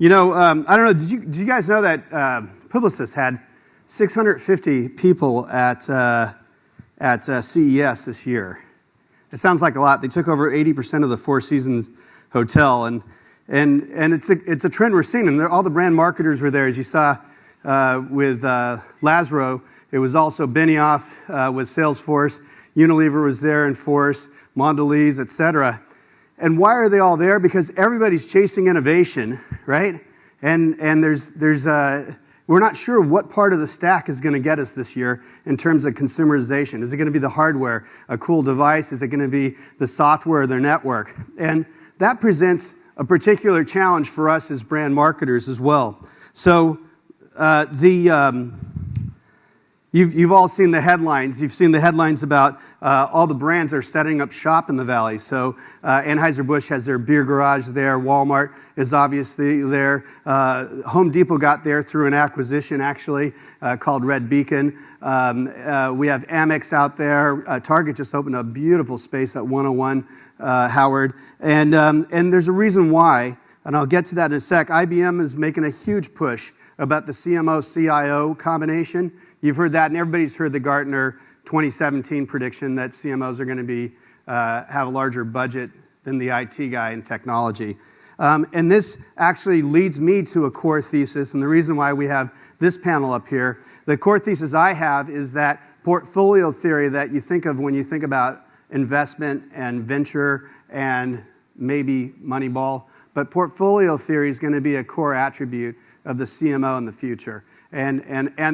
You know, I don't know, did you guys know that Publicis had 650 people at CES this year? It sounds like a lot. They took over 80% of the Four Seasons Hotel, and it's a trend we're seeing. And all the brand marketers were there, as you saw with Lazaro. It was also Benioff with Salesforce. Unilever was there in force, Mondelez, et cetera. And why are they all there? Because everybody's chasing innovation, right? And we're not sure what part of the stack is going to get us this year in terms of consumerization. Is it going to be the hardware, a cool device? Is it going to be the software, their network? And that presents a particular challenge for us as brand marketers as well. So You've all seen the headlines. You've seen the headlines about all the brands are setting up shop in the Valley. So Anheuser-Busch has their beer garage there. Walmart is obviously there. Home Depot got there through an acquisition, actually, called Red Beacon. We have Amex out there. Target just opened a beautiful space at 101 Howard. And there's a reason why, and I'll get to that in a sec. IBM is making a huge push about the CMO-CIO combination. You've heard that, and everybody's heard the Gartner 2017 prediction that CMOs are going to be have a larger budget than the IT guy in technology. And this actually leads me to a core thesis, and the reason why we have this panel up here. The core thesis I have is that portfolio theory that you think of when you think about investment and venture and maybe Moneyball, but portfolio theory is going to be a core attribute of the CMO in the future. And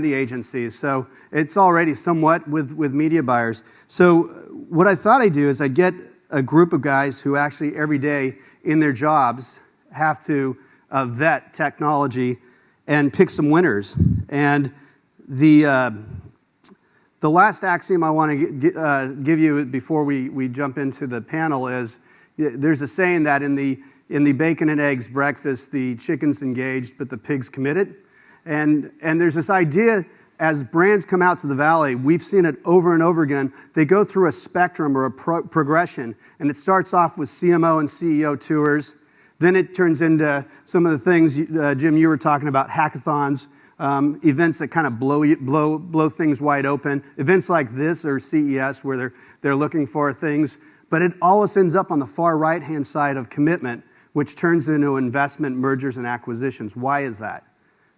the agencies. So it's already somewhat with media buyers. So what I thought I'd do is I'd get a group of guys who actually every day in their jobs have to vet technology and pick some winners. And the last axiom I want to give you before we jump into the panel is, there's a saying that in the bacon and eggs breakfast, the chicken's engaged, but the pig's committed. And there's this idea, as brands come out to the Valley, we've seen it over and over again, they go through a spectrum or a progression, and it starts off with CMO and CEO tours, then it turns into some of the things, Jim, you were talking about, hackathons, events that kind of blow things wide open, events like this or CES where they're looking for things, but it always ends up on the far right-hand side of commitment, which turns into investment, mergers, and acquisitions. Why is that?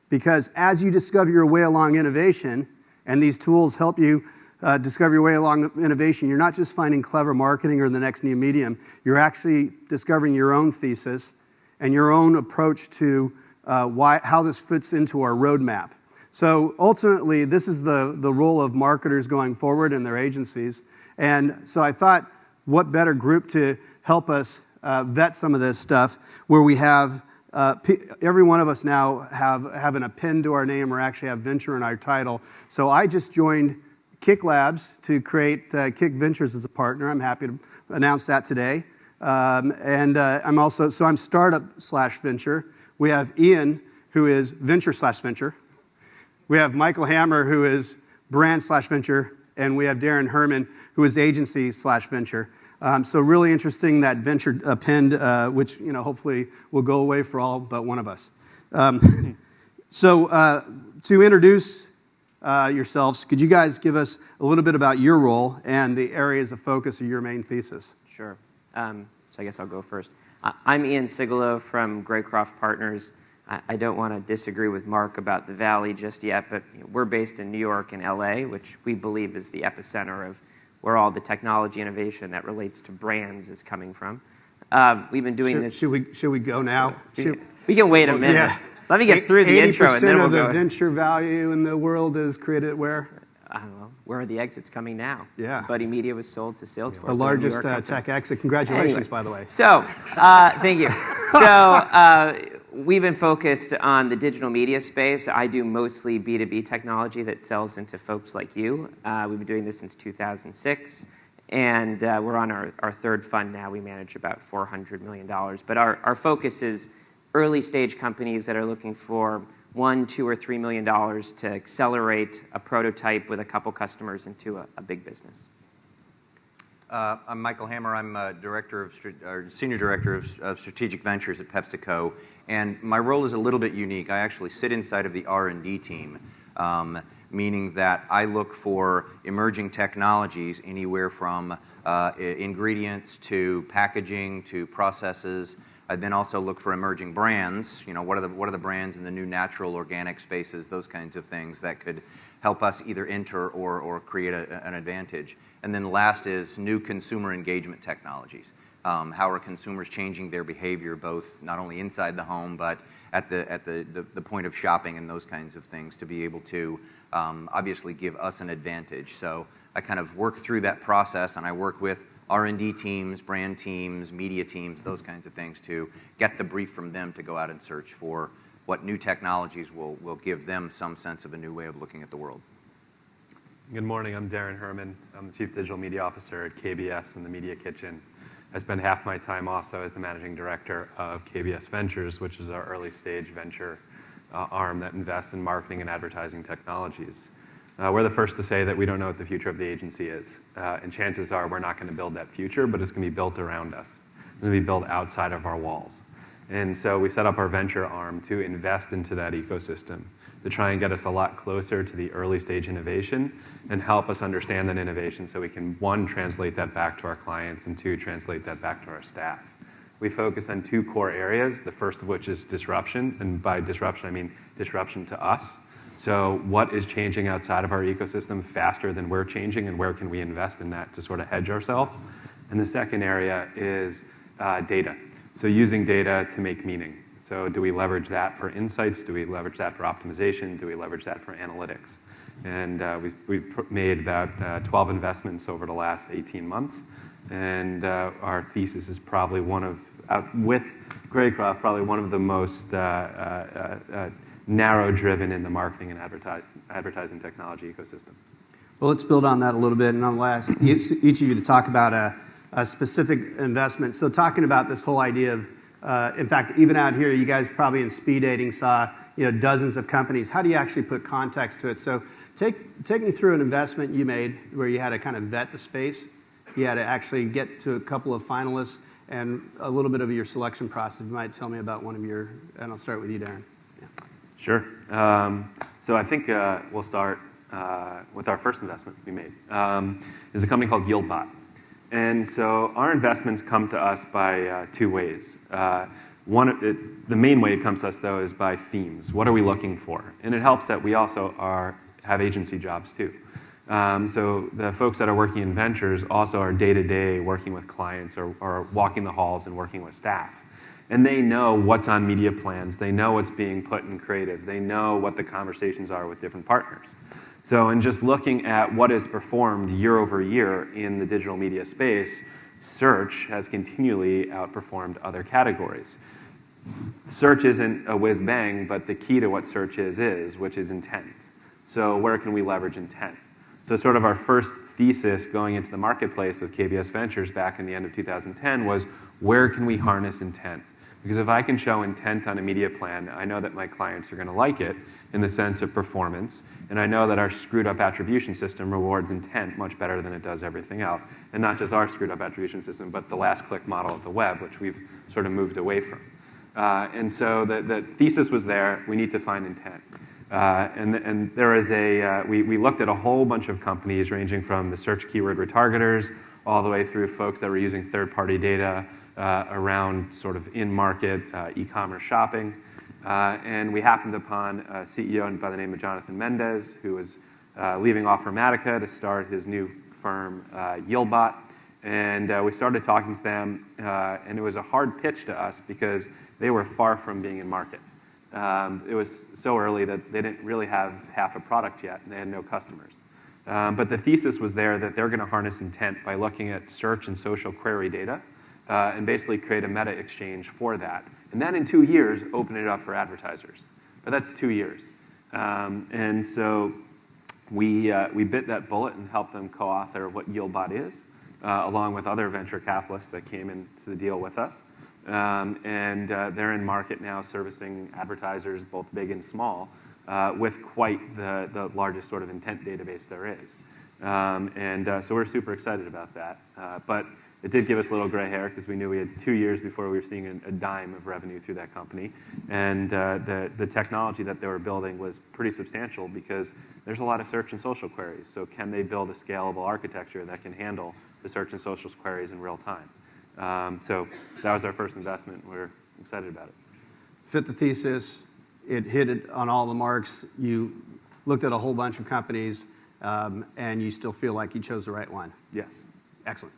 Because as you discover your way along innovation, and these tools help you discover your way along innovation, you're not just finding clever marketing or the next new medium, you're actually discovering your own thesis and your own approach to how this fits into our roadmap. So ultimately, this is the role of marketers going forward in their agencies. And so I thought, what better group to help us vet some of this stuff where we have every one of us now having a pin to our name or actually have venture in our title. So I just joined Kick Labs to create Kick Ventures as a partner. I'm happy to announce that today. I'm startup/venture. We have Ian, who is venture/venture. We have Michael Hammer, who is brand/venture. And we have Darren Herman, who is agency/venture. So really interesting that venture pinned, which hopefully will go away for all but one of us. So to introduce yourselves, could you guys give us a little bit about your role and the areas of focus of your main thesis? Sure. So I guess I'll go first. I'm Ian Sigalo from Graycroft Partners. I don't want to disagree with Mark about the Valley just yet, but we're based in New York and LA, which we believe is the epicenter of where all the technology innovation that relates to brands is coming from. We've been doing this. Should we go now? We can wait a minute. Yeah. Let me get through the intro and then we'll go. 80% of the venture value in the world is created where? I don't know. Where are the exits coming now? Yeah. Buddy Media was sold to Salesforce. The largest tech exit. Congratulations, by the way. So, thank you. So, we've been focused on the digital media space. I do mostly B2B technology that sells into folks like you. We've been doing this since 2006, and we're on our third fund now. We manage about $400 million. But our focus is early stage companies that are looking for $1, $2, or $3 million to accelerate a prototype with a couple customers into a big business. I'm Michael Hammer. I'm Senior Director of Strategic Ventures at Pepsico. And my role is a little bit unique. I actually sit inside of the R&D team, meaning that I look for emerging technologies anywhere from ingredients to packaging to processes. I then also look for emerging brands. You know, what are the brands in the new natural organic spaces, those kinds of things that could help us either enter or create an advantage. And then last is new consumer engagement technologies. How are consumers changing their behavior, both not only inside the home, but at the point of shopping and those kinds of things, to be able to obviously give us an advantage. So I kind of work through that process, and I work with R&D teams, brand teams, media teams, those kinds of things, to get the brief from them to go out and search for what new technologies will give them some sense of a new way of looking at the world. Good morning, I'm Darren Herman. I'm the Chief Digital Media Officer at KBS in the Media Kitchen. I spend half my time also as the Managing Director of KBS Ventures, which is our early stage venture arm that invests in marketing and advertising technologies. We're the first to say that we don't know what the future of the agency is. And chances are we're not going to build that future, but it's going to be built around us. It's going to be built outside of our walls. And so we set up our venture arm to invest into that ecosystem, to try and get us a lot closer to the early stage innovation and help us understand that innovation so we can, one, translate that back to our clients, and two, translate that back to our staff. We focus on two core areas, the first of which is disruption. And by disruption, I mean disruption to us. So what is changing outside of our ecosystem faster than we're changing, and where can we invest in that to sort of hedge ourselves? And the second area is data. So using data to make meaning. So do we leverage that for insights? Do we leverage that for optimization? Do we leverage that for analytics? And we've made about 12 investments over the last 18 months. And our thesis is probably one of, with Graycroft, probably one of the most narrow-driven in the marketing and advertising technology ecosystem. Well, let's build on that a little bit, and I'll ask each of you to talk about a specific investment. So talking about this whole idea of, in fact, even out here, you guys probably in speed dating saw dozens of companies. How do you actually put context to it? So take me through an investment you made where you had to kind of vet the space. You had to actually get to a couple of finalists and a little bit of your selection process. You might tell me about one of your, and I'll start with you, Darren. Yeah. Sure. So I think we'll start with our first investment we made. Is a company called Yieldbot. And so our investments come to us by two ways. The main way it comes to us, though, is by themes. What are we looking for? And it helps that we also have agency jobs, too. So the folks that are working in ventures also are day-to-day working with clients or walking the halls and working with staff. And they know what's on media plans. They know what's being put in creative. They know what the conversations are with different partners. So in just looking at what is performed year over year in the digital media space, search has continually outperformed other categories. Search isn't a whiz-bang, but the key to what search is, which is intent. So where can we leverage intent? So sort of our first thesis going into the marketplace with KBS Ventures back in the end of 2010 was, where can we harness intent? Because if I can show intent on a media plan, I know that my clients are going to like it in the sense of performance, and I know that our screwed-up attribution system rewards intent much better than it does everything else. And not just our screwed-up attribution system, but the last-click model of the web, which we've sort of moved away from. And so the thesis was there. We need to find intent. And there is we looked at a whole bunch of companies ranging from the search keyword retargeters all the way through folks that were using third-party data around sort of in-market e-commerce shopping. And we happened upon a CEO by the name of Jonathan Mendez, who was leaving Offmatica to start his new firm, Yieldbot. And we started talking to them, and it was a hard pitch to us because they were far from being in market. It was so early that they didn't really have half a product yet, and they had no customers. But the thesis was there that they're going to harness intent by looking at search and social query data and basically create a meta exchange for that. And then in 2 years, open it up for advertisers. But that's 2 years. And so we bit that bullet and helped them co-author what Yieldbot is, along with other venture capitalists that came into the deal with us. And they're in market now servicing advertisers, both big and small, with quite the largest sort of intent database there is. So we're super excited about that. But It did give us a little gray hair because we knew we had 2 years before we were seeing a dime of revenue through that company. And the technology that they were building was pretty substantial because there's a lot of search and social queries. So can they build a scalable architecture that can handle the search and social queries in real time? So that was our first investment. We're excited about it. Fit the thesis. It hit it on all the marks. You looked at a whole bunch of companies, and you still feel like you chose the right one. Yes. Excellent.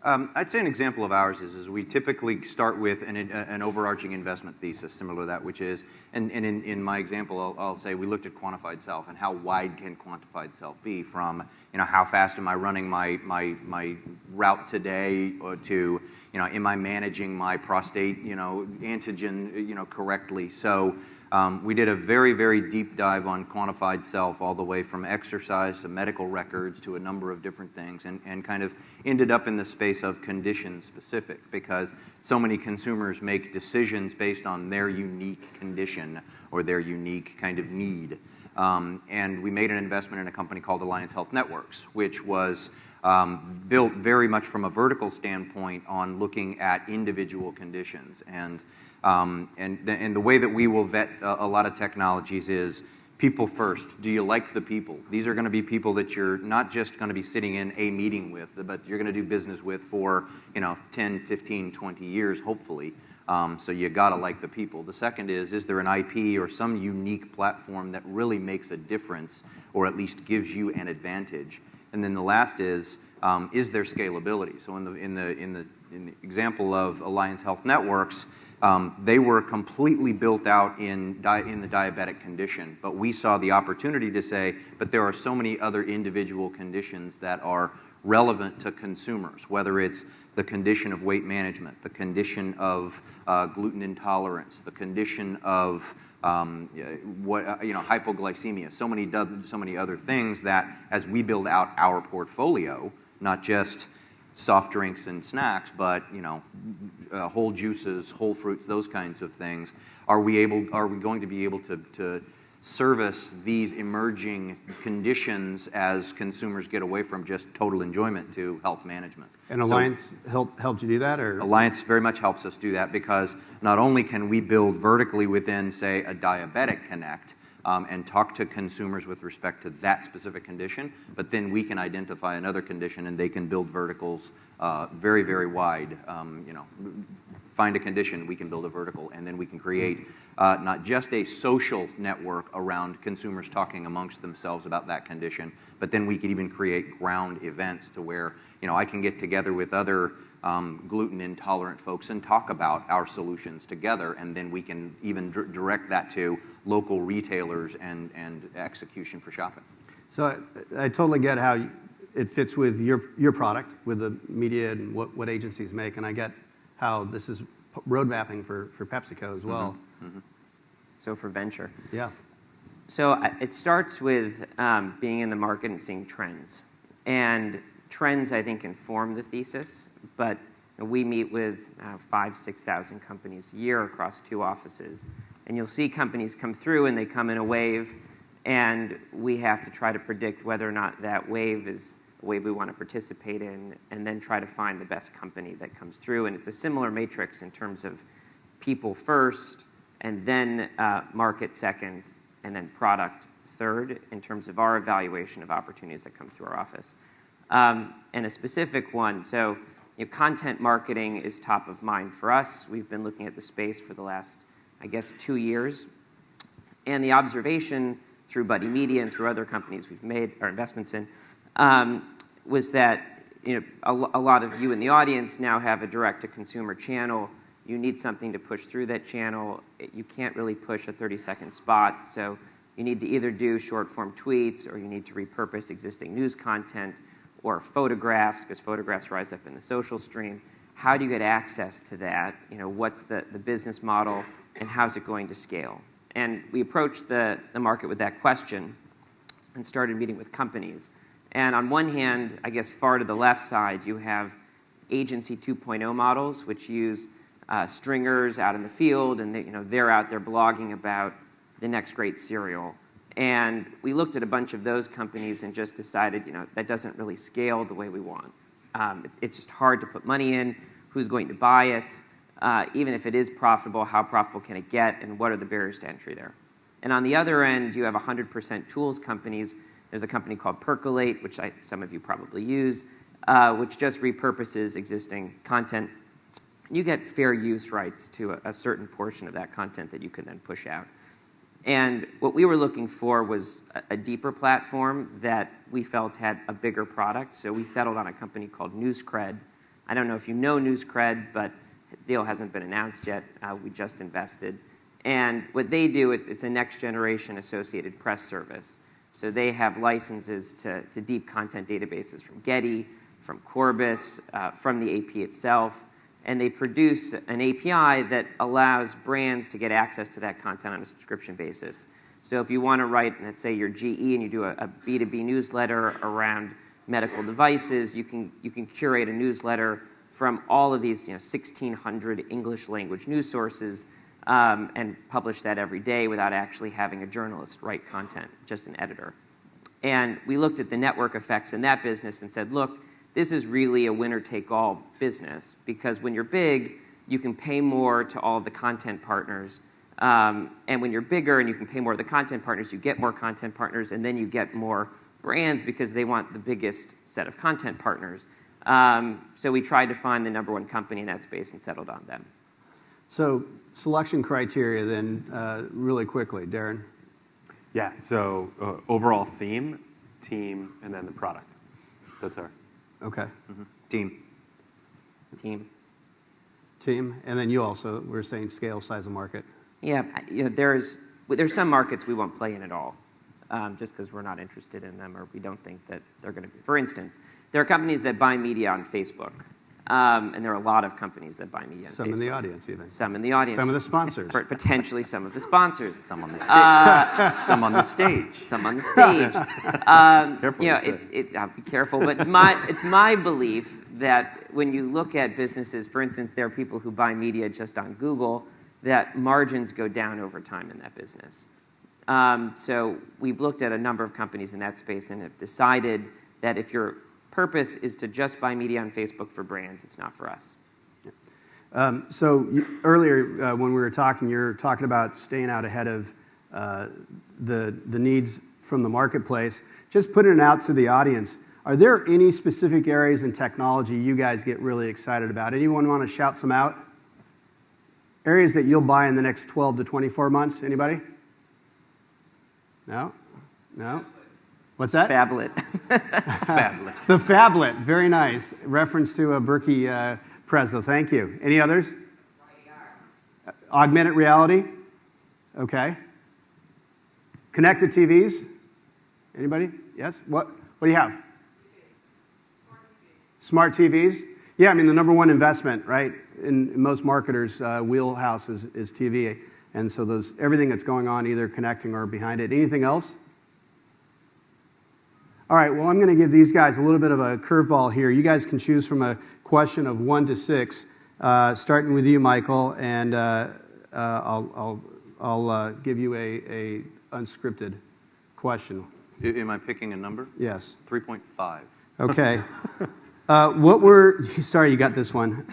I'd say an example of ours is we typically start with an overarching investment thesis, similar to that, which is, and in my example, I'll say we looked at quantified self and how wide can quantified self be from, how fast am I running my route today, or to, am I managing my prostate, antigen, correctly. So we did a very, very deep dive on quantified self, all the way from exercise to medical records to a number of different things, and kind of ended up in the space of condition specific, because so many consumers make decisions based on their unique condition or their unique kind of need. And we made an investment in a company called Alliance Health Networks, which was built very much from a vertical standpoint on looking at individual conditions. And the way that we will vet a lot of technologies is people first. Do you like the people? These are going to be people that you're not just going to be sitting in a meeting with, but you're going to do business with for 10, 15, 20 years, hopefully. So you got to like the people. The second is there an IP or some unique platform that really makes a difference, or at least gives you an advantage? And then the last is there scalability? So in the example of Alliance Health Networks, they were completely built out in the diabetic condition, but we saw the opportunity to say, but there are so many other individual conditions that are relevant to consumers, whether it's the condition of weight management, the condition of gluten intolerance, the condition of hypoglycemia, so many other things that as we build out our portfolio, not just soft drinks and snacks, but whole juices, whole fruits, those kinds of things. Are we going to be able to service these emerging conditions as consumers get away from just total enjoyment to health management? And Alliance helped you do that, or? Alliance very much helps us do that, because not only can we build vertically within, say, a diabetic connect, and talk to consumers with respect to that specific condition, but then we can identify another condition and they can build verticals very, very wide. Find a condition, we can build a vertical, and then we can create not just a social network around consumers talking amongst themselves about that condition, but then we can even create ground events to where I can get together with other gluten intolerant folks and talk about our solutions together, and then we can even direct that to local retailers and execution for shopping. So I totally get how it fits with your product, with the media and what agencies make, and I get how this is road mapping for PepsiCo as well. Mm-hmm. Mm-hmm. So for venture. Yeah. So it starts with being in the market and seeing trends. And trends, I think, inform the thesis, but we meet with 5,000, 6,000 companies a year across 2 offices. And you'll see companies come through and they come in a wave, and we have to try to predict whether or not that wave is a wave we want to participate in, and then try to find the best company that comes through. And it's a similar matrix in terms of people first, and then market second, and then product third in terms of our evaluation of opportunities that come through our office. And a specific one, so content marketing is top of mind for us. We've been looking at the space for the last, 2 years. And the observation through Buddy Media and through other companies we've made our investments in was that a lot of you in the audience now have a direct-to-consumer channel. You need something to push through that channel. You can't really push a 30-second spot, so you need to either do short-form tweets, or you need to repurpose existing news content, or photographs, because photographs rise up in the social stream. How do you get access to that? What's the business model, and how's it going to scale? And we approached the market with that question and started meeting with companies. And on one hand, far to the left side, you have agency 2.0 models, which use stringers out in the field, and they're out there blogging about the next great cereal. And we looked at a bunch of those companies and just decided, that doesn't really scale the way we want. It's just hard to put money in. Who's going to buy it? Even if it is profitable, how profitable can it get, and what are the barriers to entry there? And on the other end, you have 100% tools companies. There's a company called Percolate, which some of you probably use, which just repurposes existing content. You get fair use rights to a certain portion of that content that you can then push out. And what we were looking for was a deeper platform that we felt had a bigger product. So we settled on a company called NewsCred. I don't know if you know NewsCred, but the deal hasn't been announced yet. We just invested. And what they do, it's a next-generation Associated Press service. So they have licenses to deep content databases from Getty, from Corbis, from the AP itself. And they produce an API that allows brands to get access to that content on a subscription basis. So if you want to write, let's say you're GE and you do a B2B newsletter around medical devices, you can curate a newsletter from all of these 1,600 English language news sources and publish that every day without actually having a journalist write content, just an editor. And we looked at the network effects in that business and said, look, this is really a winner-take-all business because when you're big, you can pay more to all of the content partners. And when you're bigger and you can pay more to the content partners, you get more content partners, and then you get more brands because they want the biggest set of content partners. So we tried to find the #1 company in that space and settled on them. So selection criteria then, really quickly, Darren. Yeah, so overall theme, team, and then the product. That's our... Okay. Team. Team, and then you also were saying scale, size of market. Yeah, there's some markets we won't play in at all, just because we're not interested in them or we don't think that they're going to be. For instance, there are companies that buy media on Facebook, and there are a lot of companies that buy media on Facebook. Some in the audience, even. Some in the audience. Some of the sponsors. Potentially some of the sponsors. Some on the stage. Some on the stage. Some on the stage. Careful. I'll be careful, but it's my belief that when you look at businesses, for instance, there are people who buy media just on Google, that margins go down over time in that business. So we've looked at a number of companies in that space and have decided that if your purpose is to just buy media on Facebook for brands, it's not for us. Earlier when we were talking, you were talking about staying out ahead of the needs from the marketplace. Just putting it out to the audience, are there any specific areas in technology you guys get really excited about? Anyone want to shout some out? Areas that you'll buy in the next 12 to 24 months? Anybody? No? What's that? Phablet. Phablet. The phablet, very nice. Reference to a Berkey Prezzo. Thank you. Any others? Augmented reality. Okay. Connected TVs. Anybody? Yes. What do you have? Smart TVs. Yeah, I mean the #1 investment, right? In most marketers' wheelhouse is TV, and so everything that's going on, either connecting or behind it. Anything else? All right, well, I'm going to give these guys a little bit of a curveball here. You guys can choose from a question of 1 to 6, starting with you, Michael, and I'll give you a unscripted question. Am I picking a number? Yes. 3.5. Okay. Sorry you got this one.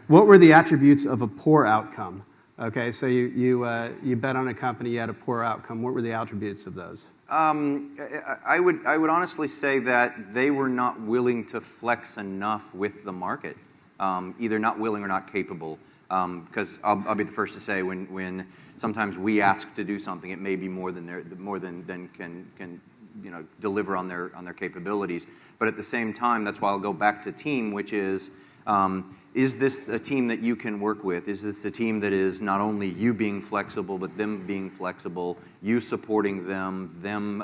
What were the attributes of a poor outcome? Okay, so you bet on a company, you had a poor outcome. What were the attributes of those? I would honestly say that they were not willing to flex enough with the market, either not willing or not capable. Because I'll be the first to say when sometimes we ask to do something, it may be more than can deliver on their capabilities. But at the same time, that's why I'll go back to team, which is this a team that you can work with? Is this a team that is not only you being flexible, but them being flexible, you supporting them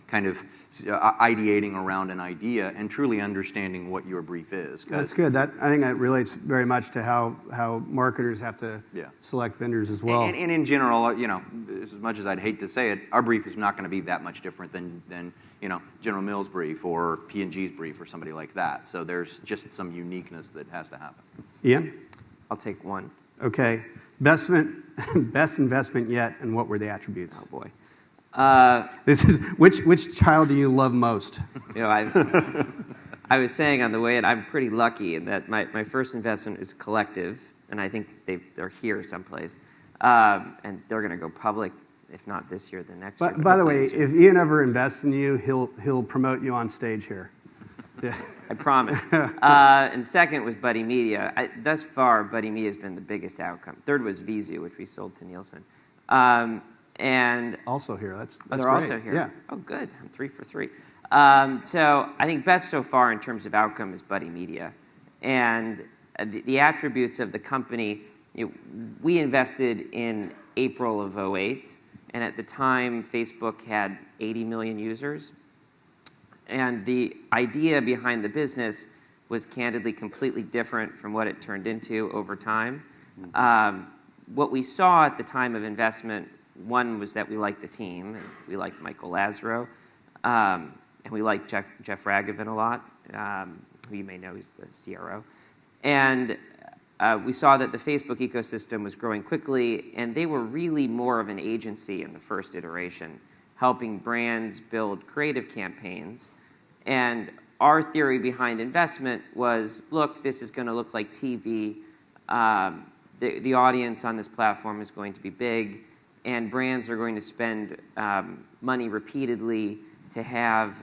kind of ideating around an idea and truly understanding what your brief is? That's good. I think that relates very much to how marketers have to select vendors as well. And in general, as much as I'd hate to say it, our brief is not going to be that much different than General Mills' brief or P&G's brief or somebody like that. So there's just some uniqueness that has to happen. Ian? I'll take one. Okay. Best investment yet, and what were the attributes? Oh boy. This is which child do you love most? I I was saying on the way in, I'm pretty lucky in that my first investment is collective, and I think they're here someplace. And they're going to go public, if not this year, the next year. But by the way, if Ian ever invests in you, he'll promote you on stage here. Yeah. I promise. And second was Buddy Media. Thus far, Buddy Media has been the biggest outcome. Third was Vizu, which we sold to Nielsen. And also here. That's they're great. also here. Yeah. Oh, good. I'm 3 for 3. So I think best so far in terms of outcome is Buddy Media. And the attributes of the company, we invested in April of 2008, and at the time, Facebook had 80 million users. And the idea behind the business was candidly completely different from what it turned into over time. What we saw at the time of investment, one was that we liked the team, and we liked Michael Lazaro, and we liked Jeff Raghavan a lot, who you may know, he's the CRO. And we saw that the Facebook ecosystem was growing quickly, and they were really more of an agency in the first iteration, helping brands build creative campaigns. And our theory behind investment was, look, this is going to look like TV. The audience on this platform is going to be big, and brands are going to spend money repeatedly to have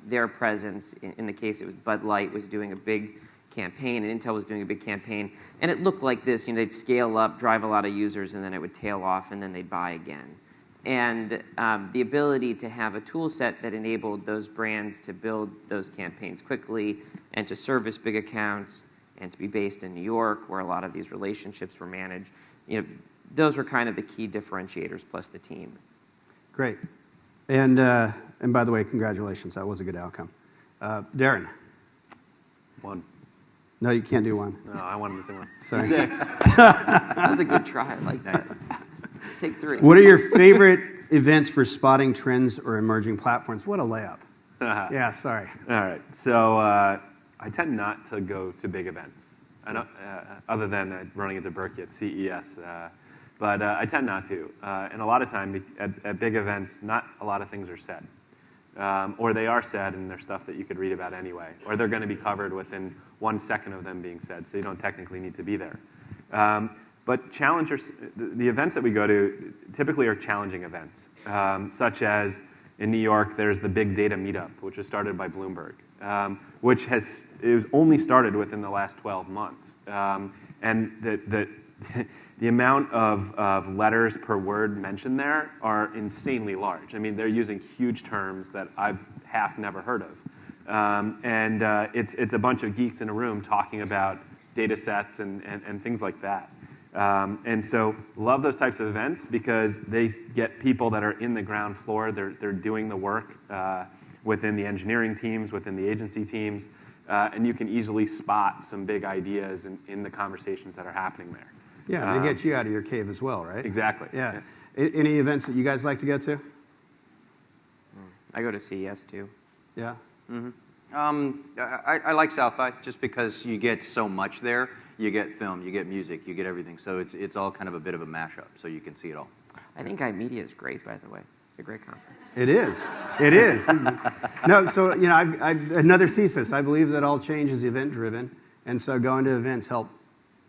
their presence. In the case, it was Bud Light was doing a big campaign, and Intel was doing a big campaign. And it looked like this. They'd scale up, drive a lot of users, and then it would tail off, and then they'd buy again. And the ability to have a tool set that enabled those brands to build those campaigns quickly and to service big accounts and to be based in New York, where a lot of these relationships were managed, those were kind of the key differentiators, plus the team. Great. And by the way, congratulations. That was a good outcome. Darren. 1. No, you can't do 1. No, I wanted to say 1. Sorry. 6. That was a good try. I like that. Take 3. What are your favorite events for spotting trends or emerging platforms? What a layup. Yeah, sorry. All right. So I tend not to go to big events, other than running into Berkey at CES. But I tend not to. And a lot of time at big events, not a lot of things are said. Or they are said and they're stuff that you could read about anyway. Or they're going to be covered within 1 second of them being said, so you don't technically need to be there. But challengers, the events that we go to typically are challenging events, such as in New York, there's the Big Data Meetup, which was started by Bloomberg, which it was only started within the last 12 months. And the amount of letters per word mentioned there are insanely large. I mean, they're using huge terms that I've half never heard of. It's a bunch of geeks in a room talking about data sets and things like that. And so love those types of events because they get people that are in the ground floor. They're doing the work within the engineering teams, within the agency teams, and you can easily spot some big ideas in the conversations that are happening there. Yeah, they get you out of your cave as well, right? Exactly. Yeah. Any events that you guys like to go to? I go to CES too. Yeah. Mm-hmm. I like South by just because you get so much there. You get film, you get music, you get everything. So it's all kind of a bit of a mashup, so you can see it all. I think iMedia is great, by the way. It's a great conference. It is. It is. No, so another thesis. I believe that all change is event-driven, and so going to events help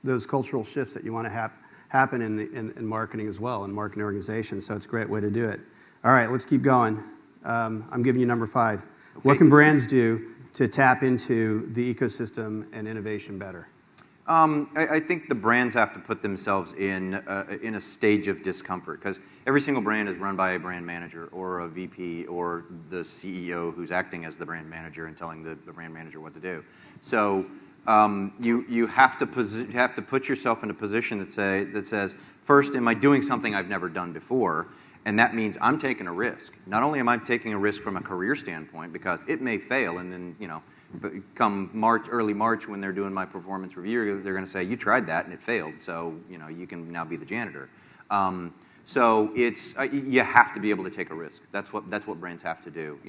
those cultural shifts that you want to happen in marketing as well, in marketing organizations. So it's a great way to do it. All right, let's keep going. I'm giving you number 5. Okay. What can brands do to tap into the ecosystem and innovation better? I think the brands have to put themselves in a stage of discomfort because every single brand is run by a brand manager or a VP or the CEO who's acting as the brand manager and telling the brand manager what to do. So you have to put yourself in a position that says, first, am I doing something I've never done before? And that means I'm taking a risk. Not only am I taking a risk from a career standpoint because it may fail, and then come early March when they're doing my performance review, they're going to say you tried that and it failed, so you can now be the janitor. So it's you have to be able to take a risk. That's what brands have to do.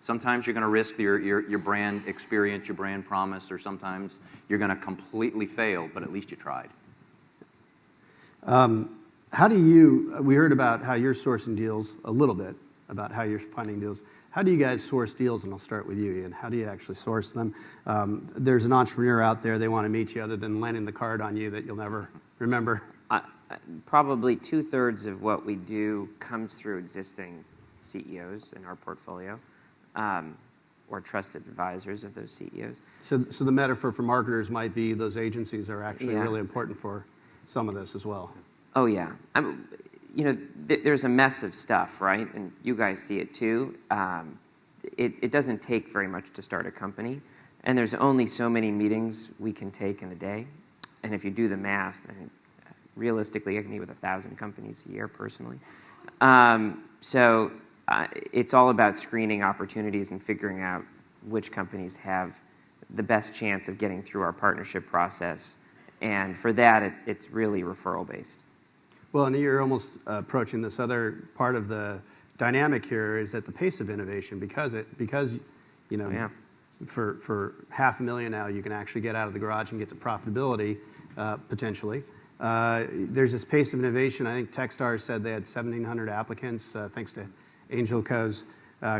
Sometimes you're going to risk your brand experience, your brand promise, or sometimes you're going to completely fail, but at least you tried. We heard about how you're sourcing deals a little bit, about how you're finding deals. How do you guys source deals? And I'll start with you, Ian. How do you actually source them? There's an entrepreneur out there, they want to meet you other than landing the card on you that you'll never remember. Probably 2/3 of what we do comes through existing CEOs in our portfolio, or trusted advisors of those CEOs. So the metaphor for marketers might be those agencies are actually Yeah. really important for some of this as well. Oh yeah, there's a mess of stuff, right? And you guys see it too. It doesn't take very much to start a company, and there's only so many meetings we can take in a day. And if you do the math, I mean, realistically, I can meet with 1,000 companies a year personally. It's all about screening opportunities and figuring out which companies have the best chance of getting through our partnership process. And for that, it's really referral based. Well, and you're almost approaching this other part of the dynamic here is that the pace of innovation, because you know, Yeah. for $500,000 now, you can actually get out of the garage and get to profitability potentially. There's this pace of innovation. I think Techstars said they had 1,700 applicants thanks to Angel Co's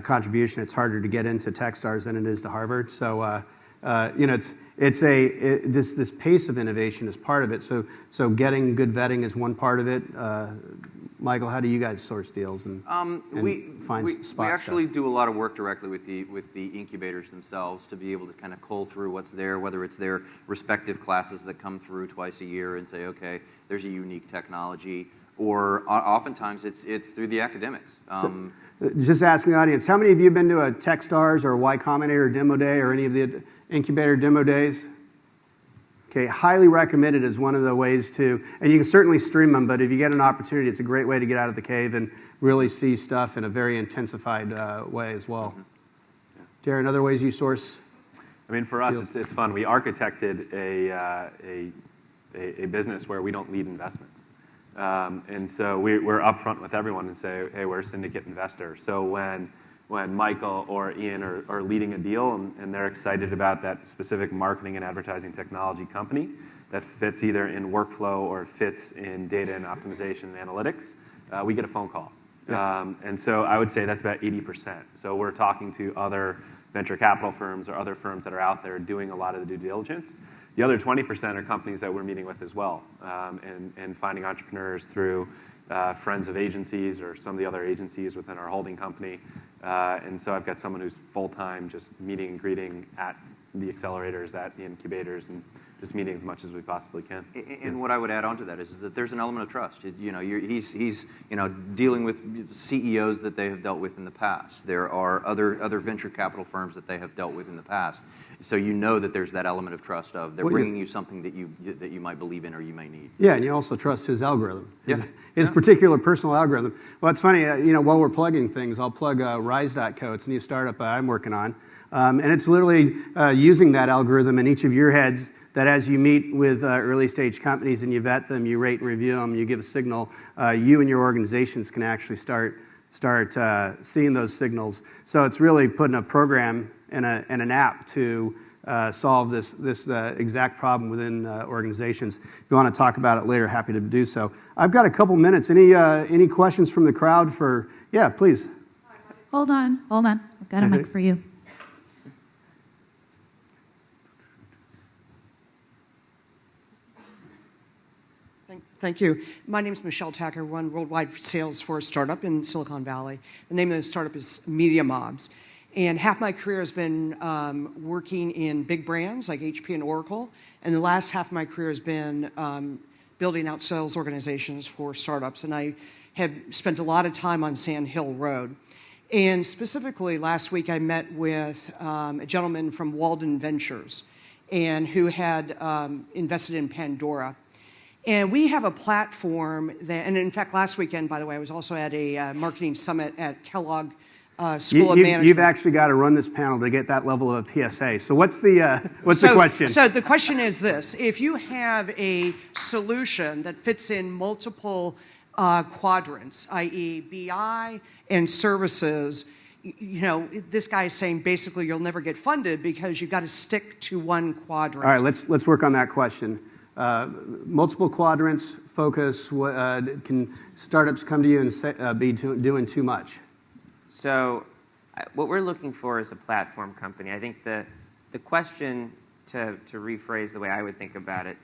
contribution. It's harder to get into Techstars than it is to Harvard. So you know, this pace of innovation is part of it. So getting good vetting is one part of it. Michael, how do you guys source deals and find spots? We actually do a lot of work directly with the incubators themselves to be able to kind of cull through what's there, whether it's their respective classes that come through twice a year and say, okay, there's a unique technology, or oftentimes it's through the academics. Just asking the audience, how many of you have been to a Techstars or Y Combinator demo day or any of the incubator demo days? Okay, highly recommended as one of the ways to, and you can certainly stream them, but if you get an opportunity, it's a great way to get out of the cave and really see stuff in a very intensified way as well. Mm-hmm. Darren, other ways you source? I mean, for us, it's fun. We architected a business where we don't lead investments. And so we're upfront with everyone and say, hey, we're a syndicate investor. So when Michael or Ian are leading a deal and they're excited about that specific marketing and advertising technology company that fits either in workflow or fits in data and optimization and analytics, we get a phone call. Yeah. And so I would say that's about 80%. So we're talking to other venture capital firms or other firms that are out there doing a lot of the due diligence. The other 20% are companies that we're meeting with as well, and finding entrepreneurs through friends of agencies or some of the other agencies within our holding company. And so I've got someone who's full-time just meeting and greeting at the accelerators, at the incubators, and just meeting as much as we possibly can. And what I would add on to that is that there's an element of trust. You know, he's dealing with CEOs that they have dealt with in the past. There are other venture capital firms that they have dealt with in the past. So you know that there's that element of trust of they're bringing you something that you might believe in or you might need. Yeah, and you also trust his algorithm. His particular personal algorithm. Well, it's funny, while we're plugging things, I'll plug Rise.co. It's a new startup I'm working on. And it's literally using that algorithm in each of your heads that as you meet with early stage companies and you vet them, you rate and review them, you give a signal, you and your organizations can actually start seeing those signals. So it's really putting a program and an app to solve this exact problem within organizations. If you want to talk about it later, happy to do so. I've got a couple minutes. Any questions from the crowd for, yeah, please. Hold on. I've got a mic for you. Thank you. My name is Michelle Tacker, run worldwide sales for a startup in Silicon Valley. The name of the startup is Mediamobs. And half my career has been working in big brands like HP and Oracle. And the last half of my career has been building out sales organizations for startups. And I have spent a lot of time on Sand Hill Road. And specifically, last week I met with a gentleman from Walden Ventures and who had invested in Pandora. And we have a platform that, and in fact, last weekend, by the way, I was also at a marketing summit at Kellogg School of Management. You've actually got to run this panel to get that level of PSA. So what's the question? So the question is this: if you have a solution that fits in multiple quadrants, i.e., BI and services, this guy is saying basically you'll never get funded because you've got to stick to one quadrant. All right, let's work on that question. Multiple quadrants, focus. Can startups come to you and say, be doing too much? So what we're looking for is a platform company. I think the question, to rephrase the way I would think about it,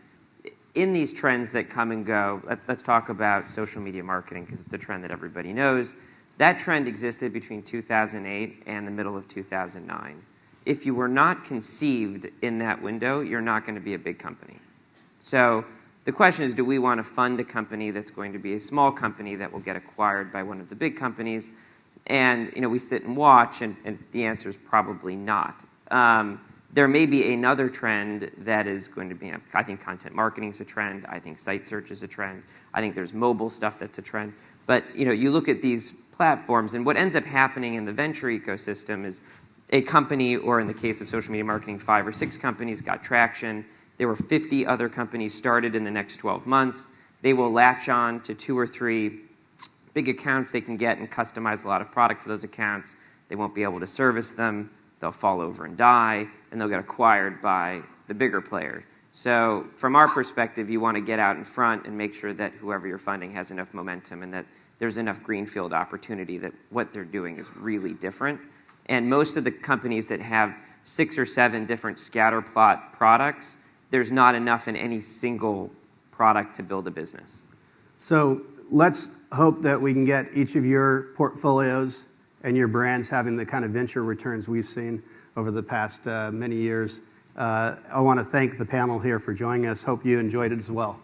in these trends that come and go, let's talk about social media marketing because it's a trend that everybody knows. That trend existed between 2008 and the middle of 2009. If you were not conceived in that window, you're not going to be a big company. So the question is, do we want to fund a company that's going to be a small company that will get acquired by one of the big companies? And we sit and watch, and the answer is probably not. There may be another trend that is going to be, I think content marketing is a trend. I think site search is a trend. I think there's mobile stuff that's a trend. But you look at these platforms, and what ends up happening in the venture ecosystem is a company, or in the case of social media marketing, 5 or 6 companies got traction. There were 50 other companies started in the next 12 months. They will latch on to 2 or 3 big accounts they can get and customize a lot of product for those accounts. They won't be able to service them. They'll fall over and die, and they'll get acquired by the bigger player. So from our perspective, you want to get out in front and make sure that whoever you're funding has enough momentum and that there's enough greenfield opportunity that what they're doing is really different. And most of the companies that have 6 or 7 different scatter plot products, there's not enough in any single product to build a business. So let's hope that we can get each of your portfolios and your brands having the kind of venture returns we've seen over the past many years. I want to thank the panel here for joining us. Hope you enjoyed it as well.